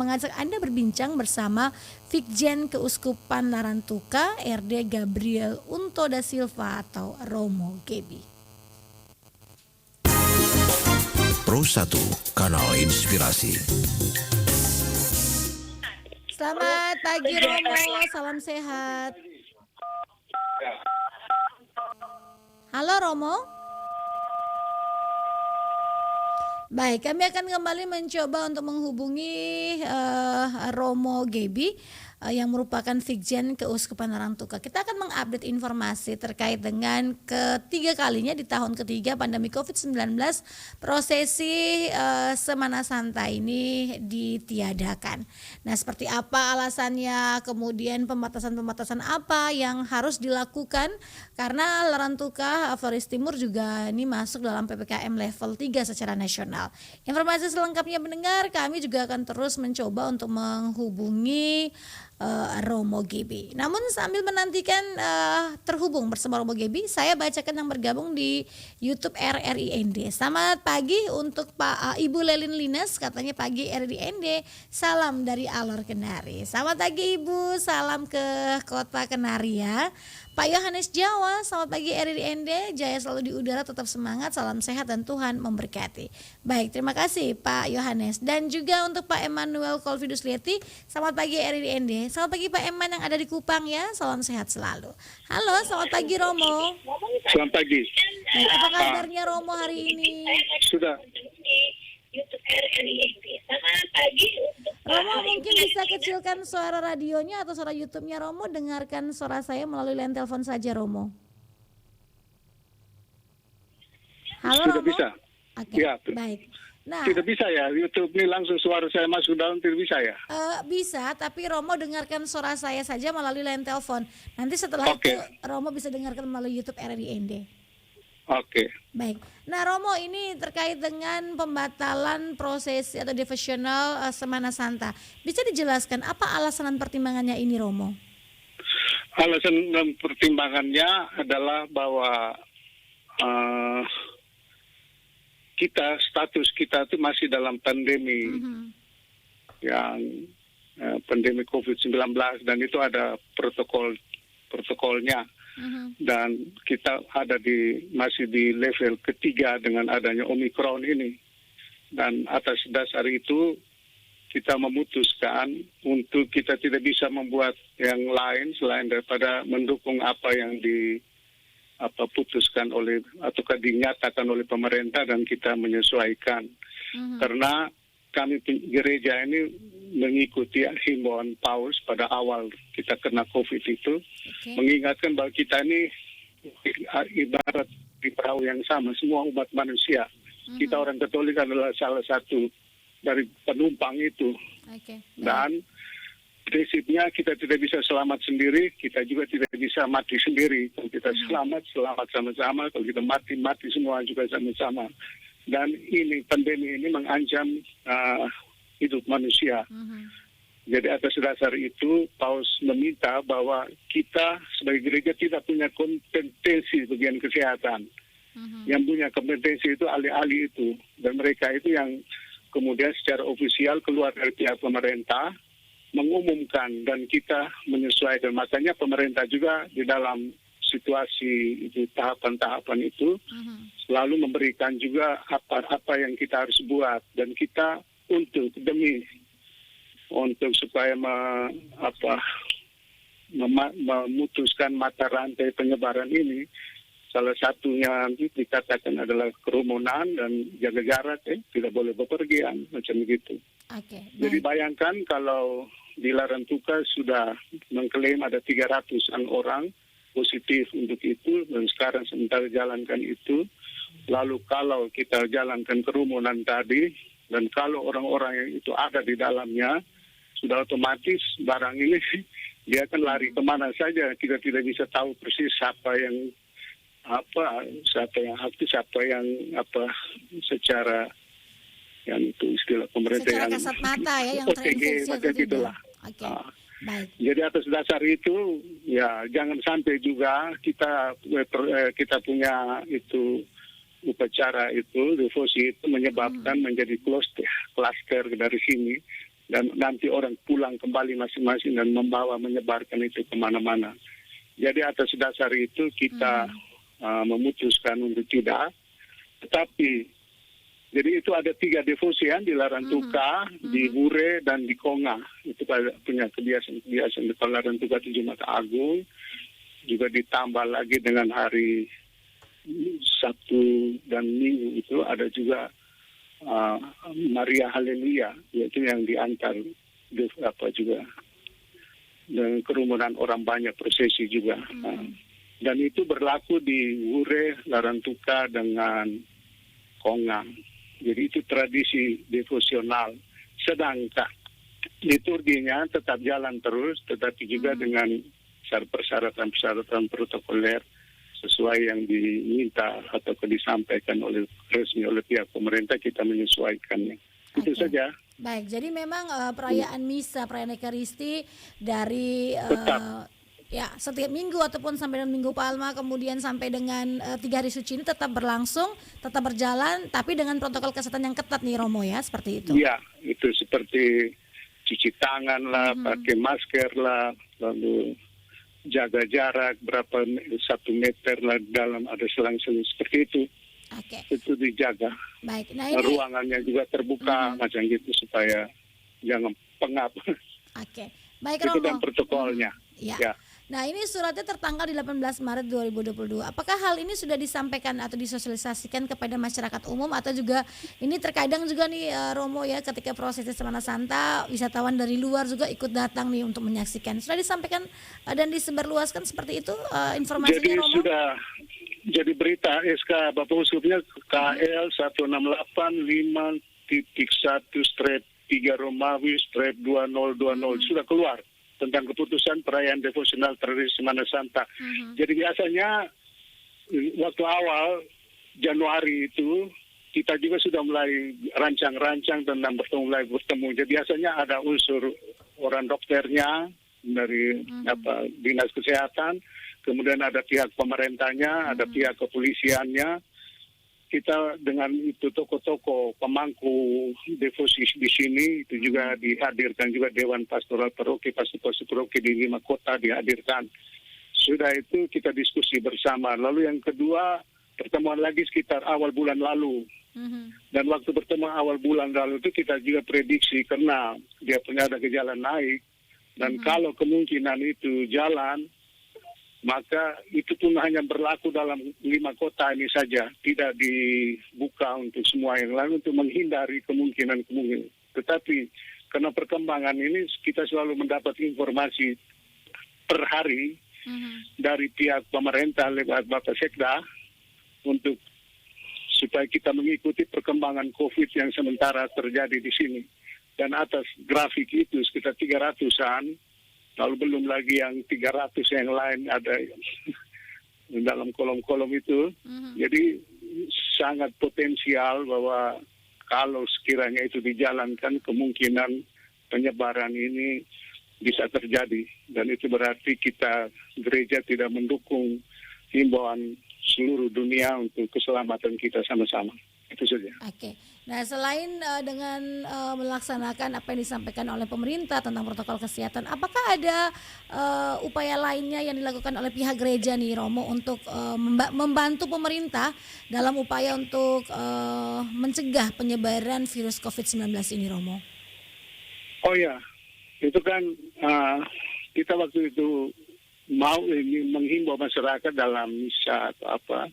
mengajak Anda berbincang bersama Vikjen Keuskupan Larantuka, RD Gabriel Unto da Silva atau Romo Gebi. Pro 1, Kanal Inspirasi. Selamat pagi Romo, salam sehat. Halo Romo. Baik, kami akan kembali mencoba untuk menghubungi Romo Gebi yang merupakan Vikjen Keuskupan Larantuka. Kita akan mengupdate informasi terkait dengan ketiga kalinya di tahun ketiga pandemi COVID-19 prosesi Semana Santa ini ditiadakan. Nah, seperti apa alasannya, kemudian pembatasan-pembatasan apa yang harus dilakukan karena Larantuka, Flores Timur juga ini masuk dalam PPKM level 3 secara nasional. Informasi selengkapnya mendengar, kami juga akan terus mencoba untuk menghubungi Romo Gebi. Namun sambil menantikan terhubung bersama Romo Gebi, saya bacakan yang bergabung di YouTube RRIND. Selamat pagi untuk Ibu Lelin Linas, katanya pagi RRIND. Salam dari Alor Kenari. Selamat pagi Ibu, salam ke Kota Kenari ya. Pak Yohanes Jawa, selamat pagi RRIND, jaya selalu di udara, tetap semangat, salam sehat dan Tuhan memberkati. Baik, terima kasih Pak Yohanes. Dan juga untuk Pak Emmanuel Kolvidus Lieti, selamat pagi RRIND. Selamat pagi Pak Eman yang ada di Kupang ya, salam sehat selalu. Halo, selamat pagi Romo. Selamat pagi. Baik, apa kabarnya Romo hari ini? Sudah. Romo mungkin bisa kecilkan suara radionya atau suara YouTube-nya Romo, dengarkan suara saya melalui line telepon saja Romo. Halo Sudah Romo. bisa. Oke, Ya. baik. Nah, Tidak bisa ya, YouTube ini langsung suara saya masuk dalam, tidak bisa ya? bisa, tapi Romo dengarkan suara saya saja melalui line telepon. Nanti setelah Oke. itu Romo bisa dengarkan melalui YouTube RRIND. Oke. Baik. Nah Romo, ini terkait dengan pembatalan prosesi atau devosional Semana Santa. Bisa dijelaskan apa alasan dan pertimbangannya ini Romo? Alasan dan pertimbangannya adalah bahwa status kita itu masih dalam pandemi yang pandemi COVID-19, dan itu ada protokolnya. Dan kita masih di level ketiga dengan adanya Omikron ini. Dan atas dasar itu kita memutuskan untuk kita tidak bisa membuat yang lain selain daripada mendukung apa yang putuskan oleh atau dinyatakan oleh pemerintah, dan kita menyesuaikan. Karena kami gereja ini mengikuti himbauan Paus pada awal kita kena COVID itu, mengingatkan bahwa kita ini ibarat di perahu yang sama, semua umat manusia. Kita orang Katolik adalah salah satu dari penumpang itu. Dan prinsipnya kita tidak bisa selamat sendiri, kita juga tidak bisa mati sendiri. Kalau kita selamat sama-sama, kalau kita mati semua juga sama-sama. Dan ini pandemi ini mengancam hidup manusia. Jadi atas dasar itu Paus meminta bahwa kita sebagai gereja tidak punya kompetensi bagian kesehatan. Yang punya kompetensi itu ahli-ahli itu, dan mereka itu yang kemudian secara ofisial keluar dari pihak pemerintah mengumumkan, dan kita menyesuaikan. Makanya pemerintah juga di dalam situasi itu, tahapan-tahapan itu selalu memberikan juga apa yang kita harus buat, dan kita untuk supaya memutuskan mata rantai penyebaran ini, salah satunya dikatakan adalah kerumunan dan jaga jarak, tidak boleh bepergian, macam begitu. Jadi bayangkan kalau di Larantuka sudah mengklaim ada 300-an orang positif untuk itu, dan sekarang sementara jalankan itu. Lalu kalau kita jalankan kerumunan tadi, dan kalau orang-orang yang itu ada di dalamnya, sudah otomatis barang ini dia akan lari kemana saja. Kita tidak bisa tahu persis siapa yang aktif, siapa yang secara yang itu istilah pemerintah secara yang kasat mata ya, yang OTG terinfeksi macam gitulah. Baik. Jadi atas dasar itu ya jangan sampai juga kita punya itu upacara itu, devosi itu menyebabkan menjadi kluster dari sini. dan nanti orang pulang kembali masing-masing dan menyebarkan itu kemana-mana. Jadi atas dasar itu kita memutuskan untuk tidak. Tetapi jadi itu ada 3 devosi di Larantuka, di Bure, dan di Konga. Itu punya kebiasaan di Larantuka itu Jumat Agung. Juga ditambah lagi dengan hari Sabtu dan Minggu itu ada juga Maria Haleluya, yaitu yang diantar juga. Dan kerumunan orang banyak prosesi juga. Dan itu berlaku di Bure, Larantuka, dengan Konga. Jadi itu tradisi devosional. Sedangkan liturginya tetap jalan terus, tetapi juga dengan persyaratan-persyaratan protokoler sesuai yang diminta atau disampaikan resmi oleh pihak pemerintah, kita menyesuaikannya. Itu saja. Baik, jadi memang perayaan misa, perayaan Ekaristi dari ya setiap minggu ataupun sampai dengan Minggu Palma kemudian sampai dengan 3 hari suci ini tetap berlangsung, tetap berjalan, tapi dengan protokol kesehatan yang ketat nih Romo ya, seperti itu. Iya, itu seperti cuci tangan lah, pakai masker lah, lalu jaga jarak berapa 1 meter lah dalam, ada selang-seling seperti itu. Oke. Itu dijaga. Baik. Nah ini ruangannya juga terbuka macam gitu supaya jangan pengap. Oke. Baik Itu Romo. dan protokolnya. Ya. Ya. Nah ini suratnya tertanggal di 18 Maret 2022. Apakah hal ini sudah disampaikan atau disosialisasikan kepada masyarakat umum, atau juga ini terkadang juga nih Romo ya, ketika prosesi Semana Santa wisatawan dari luar juga ikut datang nih untuk menyaksikan. Sudah disampaikan dan disebarluaskan seperti itu informasinya Jadi Romo? sudah jadi berita SK Bapak Uskupnya KL 168.5.1/3 Romawi/2020 sudah keluar tentang keputusan perayaan devosional tradisi Semana Santa. Jadi biasanya waktu awal Januari itu kita juga sudah mulai rancang-rancang tentang mulai bertemu. Jadi biasanya ada unsur orang dokternya dari dinas kesehatan, kemudian ada pihak pemerintahnya, ada pihak kepolisiannya. Kita dengan itu toko-toko pemangku devosi di sini itu juga dihadirkan juga Dewan Pastoral Paroki, pastor paroki di 5 kota dihadirkan. Sudah itu kita diskusi bersama. Lalu yang kedua, pertemuan lagi sekitar awal bulan lalu. Dan waktu pertemuan awal bulan lalu itu kita juga prediksi karena dia punya ada gejala naik. Dan kalau kemungkinan itu jalan, maka itu pun hanya berlaku dalam 5 kota ini saja, tidak dibuka untuk semua yang lain untuk menghindari kemungkinan-kemungkinan. Tetapi karena perkembangan ini kita selalu mendapat informasi per hari dari pihak pemerintah lewat Bapak Sekda untuk supaya kita mengikuti perkembangan COVID yang sementara terjadi di sini. Dan atas grafik itu sekitar 300-an, lalu belum lagi yang 300 yang lain ada dalam kolom-kolom itu. Jadi sangat potensial bahwa kalau sekiranya itu dijalankan, kemungkinan penyebaran ini bisa terjadi. Dan itu berarti kita gereja tidak mendukung himbauan seluruh dunia untuk keselamatan kita sama-sama. Itu saja. Oke. Nah, selain dengan melaksanakan apa yang disampaikan oleh pemerintah tentang protokol kesehatan, apakah ada upaya lainnya yang dilakukan oleh pihak gereja nih Romo untuk membantu pemerintah dalam upaya untuk mencegah penyebaran virus COVID-19 ini, Romo? Oh ya, itu kan kita waktu itu mau menghimbau masyarakat dalam misa atau apa,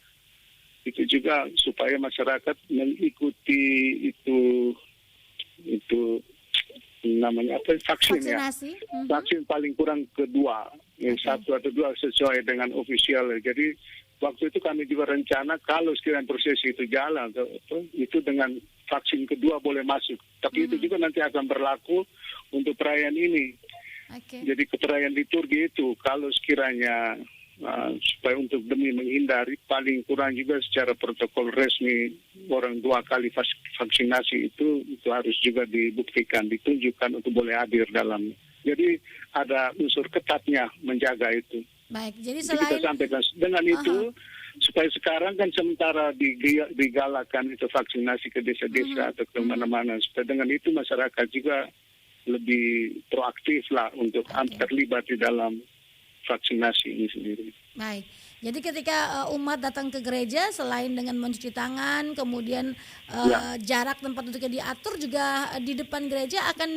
itu juga supaya masyarakat mengikuti itu namanya apa, vaksin ya. Vaksin paling kurang kedua, satu atau dua sesuai dengan ofisial. Jadi waktu itu kami juga rencana kalau sekiranya prosesi itu jalan, itu dengan vaksin kedua boleh masuk. Tapi itu juga nanti akan berlaku untuk perayaan ini. Jadi perayaan liturgi itu kalau sekiranya supaya untuk demi menghindari paling kurang juga secara protokol resmi orang 2 kali vaksinasi itu harus juga dibuktikan, ditunjukkan untuk boleh hadir dalam. Jadi ada unsur ketatnya menjaga itu. Baik, jadi kita sampaikan dengan itu supaya sekarang kan sementara digalakan itu vaksinasi ke desa-desa atau ke mana-mana, supaya dengan itu masyarakat juga lebih proaktif lah untuk terlibat di dalam vaksinasi ini sendiri. Baik. Jadi ketika umat datang ke gereja, selain dengan mencuci tangan, kemudian jarak tempat duduknya diatur, juga di depan gereja akan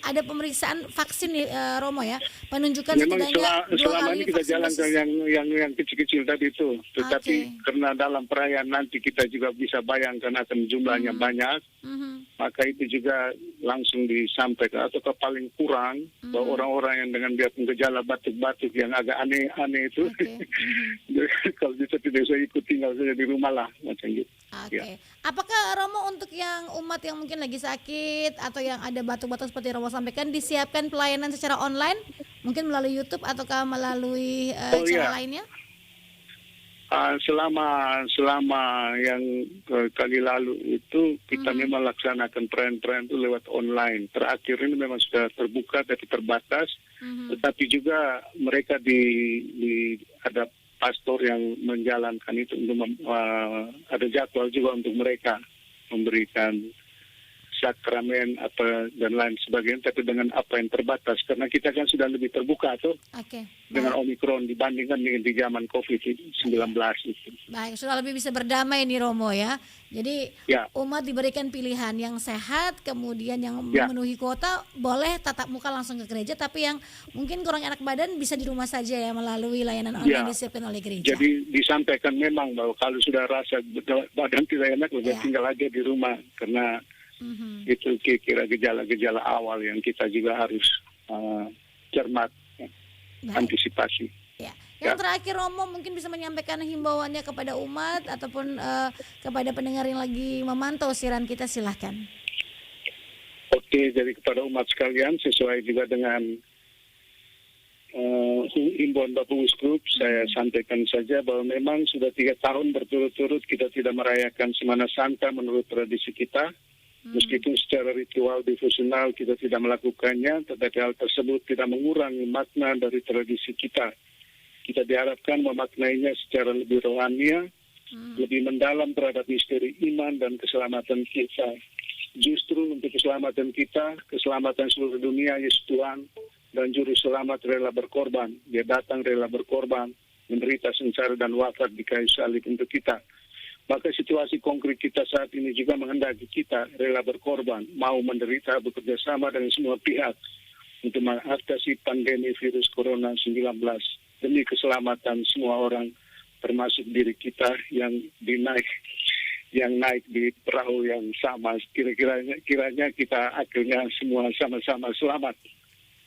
ada pemeriksaan vaksin nih, Romo ya, penunjukan Memang setidaknya 2 selama kali ini kita vaksin jalankan dosis. yang kecil-kecil tadi itu, tetapi karena dalam perayaan nanti kita juga bisa bayangkan akan jumlahnya banyak, maka itu juga langsung disampaikan atau paling kurang bahwa orang-orang yang dengan dia gejala batuk-batuk yang agak aneh-aneh itu, kalau bisa tidak usah ikut, tinggal saja di rumah lah macam gitu. Oke. Apakah Romo untuk yang umat yang mungkin lagi sakit atau yang ada batuk-batuk seperti Romo sampaikan, disiapkan pelayanan secara online, mungkin melalui YouTube ataukah melalui cara lainnya? Selama yang kali lalu itu kita memang laksanakan perayaan-perayaan itu lewat online. Terakhir ini memang sudah terbuka tapi terbatas, tetapi juga mereka ada pastor yang menjalankan itu untuk ada jadwal juga untuk mereka memberikan sakramen apa dan lain sebagainya, tapi dengan apa yang terbatas karena kita kan sudah lebih terbuka tuh dengan Omikron dibandingkan dengan di zaman COVID-19 itu. Baik, sudah lebih bisa berdamai nih Romo ya. Jadi umat diberikan pilihan yang sehat, kemudian yang memenuhi kuota boleh tatap muka langsung ke gereja, tapi yang mungkin kurang enak badan bisa di rumah saja ya melalui layanan online disiapkan oleh gereja. Jadi disampaikan memang bahwa kalau sudah rasa badan tidak enak, tinggal aja di rumah karena itu kira gejala-gejala awal yang kita juga harus cermat antisipasi. Yang terakhir Romo mungkin bisa menyampaikan himbauannya kepada umat ataupun kepada pendengar yang lagi memantau siaran kita, silahkan. Oke, jadi kepada umat sekalian sesuai juga dengan himbauan Bapak Uskup, saya sampaikan saja bahwa memang sudah 3 tahun berturut-turut kita tidak merayakan Semana Santa menurut tradisi kita. Meskipun secara ritual devosional kita tidak melakukannya, tetapi hal tersebut tidak mengurangi makna dari tradisi kita. Kita diharapkan memaknainya secara lebih rohani, lebih mendalam terhadap misteri iman dan keselamatan kita. Justru untuk keselamatan kita, keselamatan seluruh dunia, Yesus Tuhan dan Juru Selamat rela berkorban. Dia datang rela berkorban, menderita sengsara dan wafat di kayu salib untuk kita. Maka situasi konkret kita saat ini juga menghendaki kita rela berkorban, mau menderita bekerja sama dengan semua pihak untuk mengatasi pandemi virus corona 19 demi keselamatan semua orang, termasuk diri kita yang naik di perahu yang sama. Kiranya kita akhirnya semua sama-sama selamat.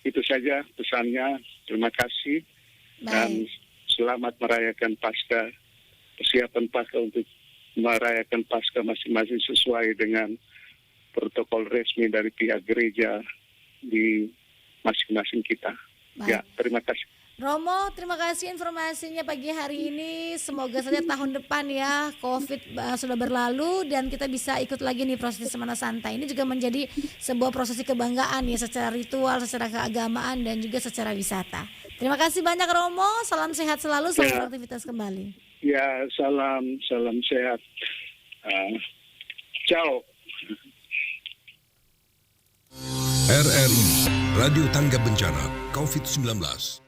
Itu saja pesannya. Terima kasih. Dan selamat merayakan Paskah. Persiapan Paskah untuk merayakan Paskah masing-masing sesuai dengan protokol resmi dari pihak gereja di masing-masing kita. Ya, terima kasih. Romo, terima kasih informasinya pagi hari ini. Semoga saja tahun depan ya COVID sudah berlalu dan kita bisa ikut lagi nih prosesi Semana Santa. Ini juga menjadi sebuah prosesi kebanggaan ya, secara ritual, secara keagamaan dan juga secara wisata. Terima kasih banyak Romo, salam sehat selalu, selamat beraktivitas kembali. Ya, salam sehat. Ciao. RRI, Radio Tangga Bencana COVID-19.